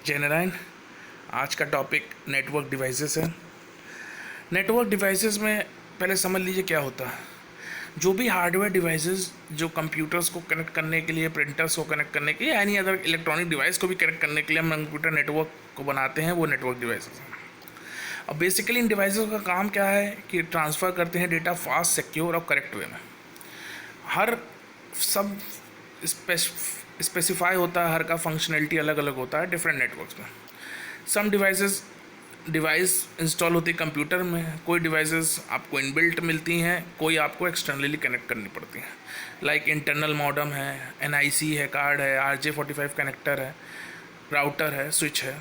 जय नारायण। आज का टॉपिक नेटवर्क डिवाइसेस है। नेटवर्क डिवाइसेस में पहले समझ लीजिए क्या होता है। जो भी हार्डवेयर डिवाइसेस जो कंप्यूटर्स को कनेक्ट करने के लिए, प्रिंटर्स को कनेक्ट करने के लिए, एनी अदर इलेक्ट्रॉनिक डिवाइस को भी कनेक्ट करने के लिए हम कंप्यूटर नेटवर्क को बनाते हैं, वो नेटवर्क डिवाइसेस हैं। अब बेसिकली इन डिवाइसेस का काम क्या है कि ट्रांसफ़र करते हैं डेटा फास्ट, सिक्योर और करेक्ट वे में। हर सब स्पेसिफाई होता है, हर का फंक्शनैलिटी अलग अलग होता है डिफरेंट नेटवर्क्स में। सम डिवाइस इंस्टॉल होती है कंप्यूटर में, कोई डिवाइसेस आपको इनबिल्ट मिलती हैं, कोई आपको एक्सटर्नली कनेक्ट करनी पड़ती हैं। लाइक इंटरनल मॉडम है, NIC है, कार्ड है, RJ45 कनेक्टर है, राउटर है, स्विच है।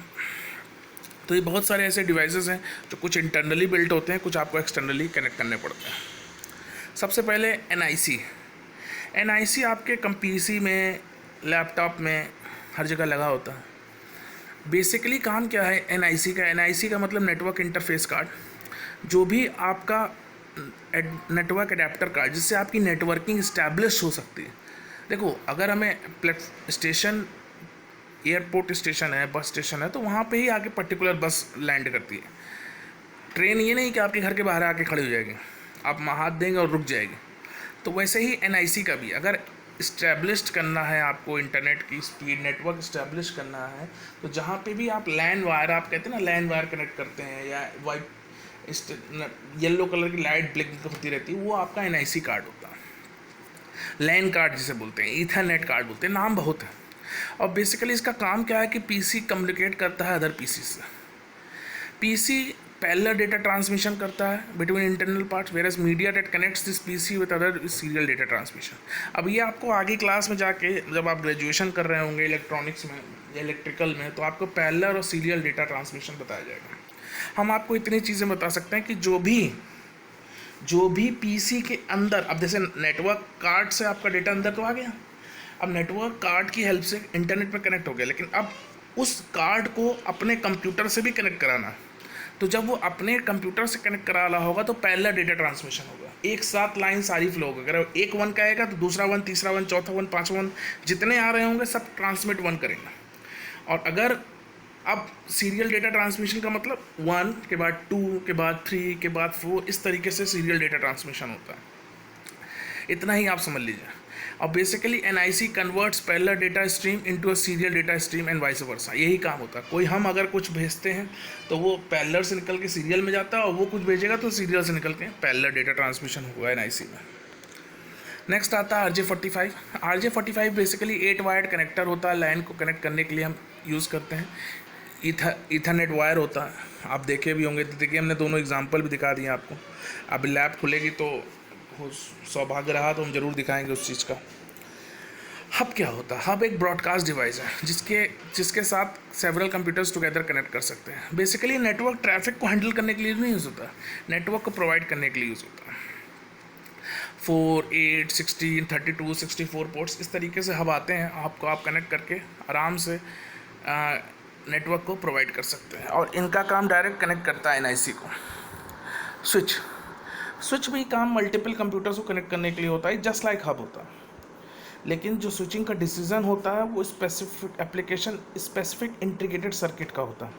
तो ये बहुत सारे ऐसे डिवाइसेस हैं जो कुछ इंटरनली बिल्ट होते हैं, कुछ आपको एक्सटर्नली कनेक्ट करने पड़ते हैं। सबसे पहले NIC आपके PC में, लैपटॉप में, हर जगह लगा होता है। बेसिकली काम क्या है NIC का मतलब नेटवर्क इंटरफेस कार्ड। जो भी आपका नेटवर्क एडेप्टर कार्ड, जिससे आपकी नेटवर्किंग इस्टेब्लिश हो सकती है। देखो, अगर हमें स्टेशन, एयरपोर्ट स्टेशन है, बस स्टेशन है, तो वहाँ पे ही आके पर्टिकुलर बस लैंड करती है। ट्रेन ये नहीं कि आपके घर के बाहर आके खड़ी हो जाएगी, आप हाथ देंगे और रुक जाएगी। तो वैसे ही NIC का भी, अगर इस्टेब्लिश्ड करना है आपको, इंटरनेट की स्पीड, नेटवर्क इस्टेब्लिश करना है, तो जहाँ पे भी आप लैंड वायर, आप कहते हैं ना लैंड वायर कनेक्ट करते हैं, या वाइट येलो कलर की लाइट ब्लिंक होती रहती है, वो आपका NIC कार्ड होता है। लैन कार्ड जिसे बोलते हैं, ईथरनेट कार्ड बोलते हैं, नाम बहुत है। और बेसिकली इसका काम क्या है कि PC कम्युनिकेट करता है अदर PC से। PC पैरेलल डेटा ट्रांसमिशन करता है between internal parts, whereas MediaTek connects this PC with other serial data transmission. अब ये आपको आगे क्लास में जाके, जब आप ग्रेजुएशन कर रहे होंगे इलेक्ट्रॉनिक्स में या इलेक्ट्रिकल में, तो आपको पैरेलल और सीरियल डेटा ट्रांसमिशन बताया जाएगा। हम आपको इतनी चीज़ें बता सकते हैं कि जो भी PC के अंदर, अब जैसे नेटवर्क कार्ड से आपका डेटा अंदर तो आ गया, अब नेटवर्क कार्ड की हेल्प से इंटरनेट में कनेक्ट हो गया, लेकिन अब उस कार्ड को अपने कंप्यूटर से भी कनेक्ट कराना है। तो जब वो अपने कंप्यूटर से कनेक्ट करा रहा होगा तो पैरेलल डेटा ट्रांसमिशन होगा, एक साथ लाइन सारी फ्लो होगा। अगर एक वन कहेगा तो दूसरा वन, तीसरा वन, चौथा वन, पाँचवा वन, जितने आ रहे होंगे सब ट्रांसमिट वन करेंगे। और अगर अब सीरियल डेटा ट्रांसमिशन का मतलब 1 के बाद 2 के बाद 3 के बाद 4, इस तरीके से सीरियल डेटा ट्रांसमिशन होता है। इतना ही आप समझ लीजिए। और basically NIC converts parallel data stream into a serial data stream and vice versa, यही काम होता है। कोई हम अगर कुछ भेजते हैं तो वो पैरेलल से निकल के सीरियल में जाता है, और वो कुछ भेजेगा तो सीरियल से निकल के पैरेलल डेटा ट्रांसमिशन होगा NIC में। नेक्स्ट आता है RJ45 बेसिकली 8 वायर्ड कनेक्टर होता है, लाइन को कनेक्ट करने के लिए हम यूज़ करते हैं। ईथरनेट वायर होता है, आप देखे भी होंगे, देखिए हमने दोनों एग्जांपल भी दिखा दिए आपको। अब लैब खुलेगी तो सौभाग्य रहा तो हम जरूर दिखाएंगे उस चीज़ का। हब क्या होता है? हब एक ब्रॉडकास्ट डिवाइस है जिसके साथ सेवरल कंप्यूटर्स टुगेदर कनेक्ट कर सकते हैं। बेसिकली नेटवर्क ट्रैफिक को हैंडल करने के लिए नहीं यूज़ होता, नेटवर्क को प्रोवाइड करने के लिए यूज़ होता है। 4, 8, 16, 32, 64 पोर्ट्स, इस तरीके से हब आते हैं, आपको आप कनेक्ट करके आराम से नेटवर्क को प्रोवाइड कर सकते हैं। और इनका काम डायरेक्ट कनेक्ट करता है NIC को। स्विच भी काम मल्टीपल कंप्यूटर्स को कनेक्ट करने के लिए होता है, जस्ट लाइक हब होता है। लेकिन जो स्विचिंग का डिसीजन होता है वो specific application, specific integrated circuit का होता है।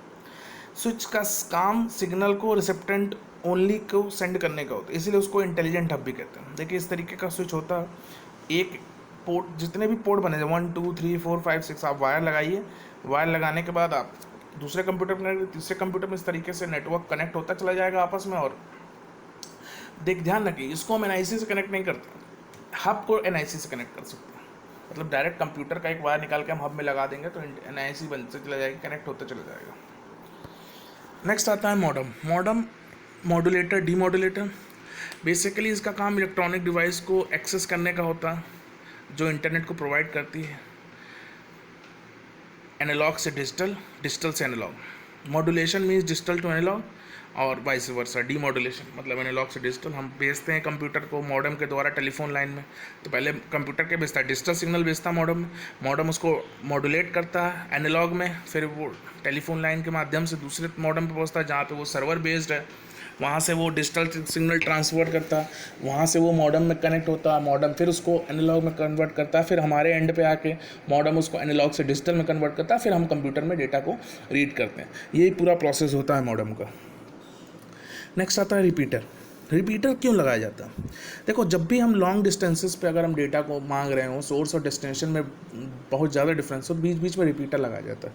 स्विच का काम सिग्नल को रिसेप्टेंट ओनली को सेंड करने का होता है, इसीलिए उसको इंटेलिजेंट हब भी कहते हैं। देखिए इस तरीके का स्विच होता है। एक पोर्ट, जितने भी पोर्ट बने, 1, 2, 3, 4, 5, 6, आप वायर लगाइए। वायर लगाने के बाद आप दूसरे कंप्यूटर में, तीसरे कंप्यूटर में, इस तरीके से नेटवर्क कनेक्ट होता चला जाएगा आपस में। और ध्यान रखिए, इसको हम NIC से कनेक्ट नहीं करते, हब को NIC से कनेक्ट कर सकते हैं। मतलब डायरेक्ट कंप्यूटर का एक वायर निकाल के हम हब में लगा देंगे तो NIC बनते चला जाएगा, कनेक्ट होता चला जाएगा। नेक्स्ट आता है मॉडम, मॉड्यूलेटर, डीमॉड्यूलेटर। बेसिकली इसका काम इलेक्ट्रॉनिक डिवाइस को एक्सेस करने का होता है, जो इंटरनेट को प्रोवाइड करती है। एनालॉग से डिजिटल, डिजिटल से analogue. Modulation means digital to analogue और वाइस वर्सा। डीमॉड्यूलेशन मतलब एनालॉग से डिजिटल। हम भेजते हैं कंप्यूटर को मॉडेम के द्वारा टेलीफोन लाइन में, तो पहले कंप्यूटर के भेजता है, डिजिटल सिग्नल भेजता है मॉडेम में, मॉडेम उसको मॉड्यूलेट करता है एनालॉग में, फिर वो टेलीफोन लाइन के माध्यम से दूसरे मॉडेम पे पहुंचता है जहाँ पे वो सर्वर बेस्ड है, वहाँ से वो डिजिटल सिग्नल ट्रांसफर करता है, वहाँ से वो मॉडेम में कनेक्ट होता है, मॉडेम फिर उसको एनालॉग में कन्वर्ट करता है, फिर हमारे एंड पे आके मॉडेम उसको एनालॉग से डिजिटल में कन्वर्ट करता है, फिर हम कंप्यूटर में डेटा को रीड करते हैं। यही पूरा प्रोसेस होता है मॉडेम का। नेक्स्ट आता है रिपीटर। रिपीटर क्यों लगाया जाता है? देखो, जब भी हम लॉन्ग डिस्टेंसेस पे अगर हम डेटा को मांग रहे हो, सोर्स और डेस्टिनेशन में बहुत ज़्यादा डिफरेंस हो, बीच बीच में रिपीटर लगाया जाता है।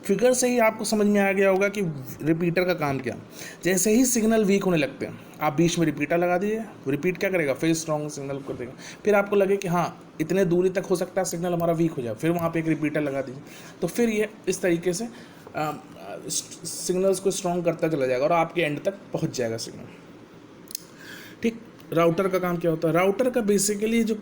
फिगर से ही आपको समझ में आ गया होगा कि रिपीटर का काम क्या। जैसे ही सिग्नल वीक होने लगते हैं, आप बीच में रिपीटर लगा दीजिए, रिपीट क्या करेगा, फिर स्ट्रॉन्ग सिग्नल कर देगा। फिर आपको लगे कि हाँ इतने दूरी तक हो सकता है सिग्नल हमारा वीक हो जाए, फिर वहाँ पे एक रिपीटर लगा दीजिए, तो फिर ये इस तरीके से सिग्नल्स को स्ट्रॉन्ग करता चला जाएगा और आपके एंड तक पहुँच जाएगा सिग्नल। ठीक, राउटर का काम क्या होता है? राउटर का बेसिकली जो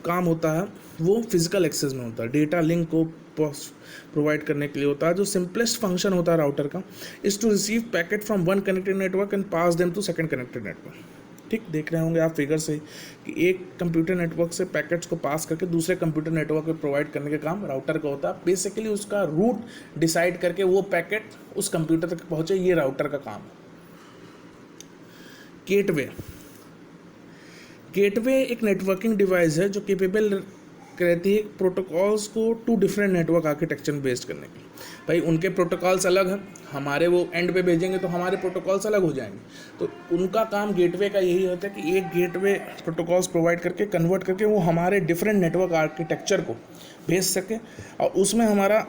काम होता है वो फिजिकल एक्सेस में होता है, डेटा लिंक को प्रोवाइड करने के लिए होता है। जो सिंपलेस्ट फंक्शन होता है राउटर का is to receive packet from one connected network and pass them to second connected network. ठीक, देख रहे होंगे आप फिगर से कि एक कंप्यूटर नेटवर्क से पैकेट्स को पास करके दूसरे कंप्यूटर नेटवर्क को प्रोवाइड करने का काम राउटर का होता है। बेसिकली उसका रूट डिसाइड करके वो पैकेट उस कंप्यूटर तक पहुँचे, ये राउटर का काम है। गेटवे। गेटवे एक नेटवर्किंग डिवाइस है जो केपेबल रहती है प्रोटोकॉल्स को टू डिफरेंट नेटवर्क आर्किटेक्चर में बेस्ड करने की। भाई उनके प्रोटोकॉल्स अलग हैं, हमारे वो एंड पे भेजेंगे तो हमारे प्रोटोकॉल्स अलग हो जाएंगे। तो उनका काम गेटवे का यही होता है कि एक गेटवे प्रोटोकॉल्स प्रोवाइड करके कन्वर्ट करके वो हमारे डिफरेंट नेटवर्क आर्किटेक्चर को भेज सके और उसमें हमारा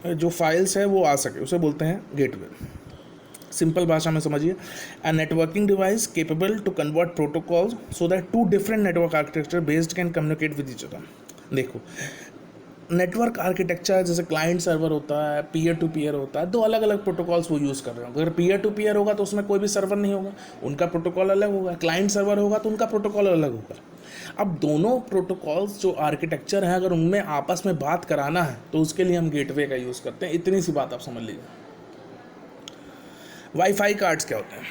जो फाइल्स है वो आ सके, उसे बोलते हैं गेटवे। सिंपल भाषा में समझिए, a networking device capable to convert protocols so that two different network architecture based can communicate with each other. देखो, नेटवर्क आर्किटेक्चर जैसे क्लाइंट सर्वर होता है, पीयर टू पीयर होता है, दो अलग अलग प्रोटोकॉल्स वो यूज़ कर रहे हैं। अगर पीयर टू पीयर होगा तो उसमें कोई भी सर्वर नहीं होगा, उनका प्रोटोकॉल अलग होगा। क्लाइंट सर्वर होगा तो उनका प्रोटोकॉल अलग होगा। अब दोनों प्रोटोकॉल्स जो आर्किटेक्चर हैं अगर उनमें आपस में बात कराना है तो उसके लिए हम गेटवे का यूज़ करते हैं। इतनी सी बात आप समझ लीजिए। वाईफाई कार्ड्स क्या होते हैं?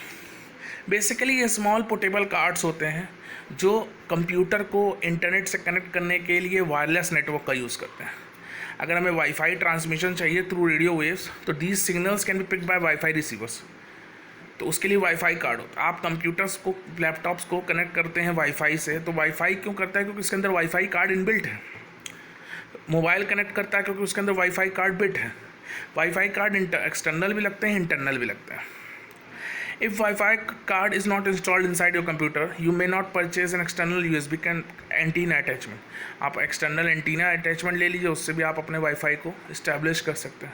बेसिकली ये स्मॉल पोर्टेबल कार्ड्स होते हैं जो कंप्यूटर को इंटरनेट से कनेक्ट करने के लिए वायरलेस नेटवर्क का यूज़ करते हैं। अगर हमें वाईफाई ट्रांसमिशन चाहिए थ्रू रेडियो वेव्स तो these signals can be picked by wifi receivers, तो उसके लिए वाईफाई कार्ड होता है। आप कंप्यूटर्स को, लैपटॉप्स को कनेक्ट करते हैं वाईफाई से, तो वाईफाई क्यों करता है? क्योंकि इसके अंदर वाईफाई कार्ड इनबिल्ट है। मोबाइल कनेक्ट करता है क्योंकि उसके अंदर वाईफाई कार्ड बिट है। वाईफाई कार्ड एक्सटर्नल भी लगते हैं, इंटरनल भी लगता है। If Wi-Fi card is not installed inside your computer, you may not purchase an external USB antenna attachment. आप external antenna attachment ले लीजिए, उससे भी आप अपने Wi-Fi को establish कर सकते हैं।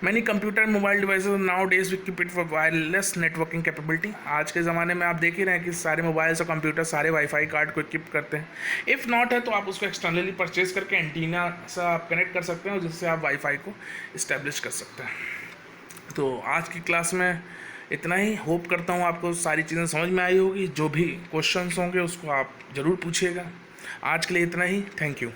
Many computer and mobile devices nowadays equipped for wireless networking capability. आज के ज़माने में आप देख ही रहे हैं कि सारे मोबाइल्स और कंप्यूटर सारे वाईफाई कार्ड को इक्विप करते हैं। इफ़ नॉट है तो आप उसको एक्सटर्नली परचेज करके एंटीना से आप कनेक्ट कर सकते हैं, जिससे आप वाईफाई को इस्टेब्लिश कर सकते हैं। तो आज की क्लास में इतना ही। होप करता हूँ आपको सारी चीज़ें समझ में आई होगी। जो भी क्वेश्चंस होंगे उसको आप ज़रूर पूछिएगा। आज के लिए इतना ही। Thank you.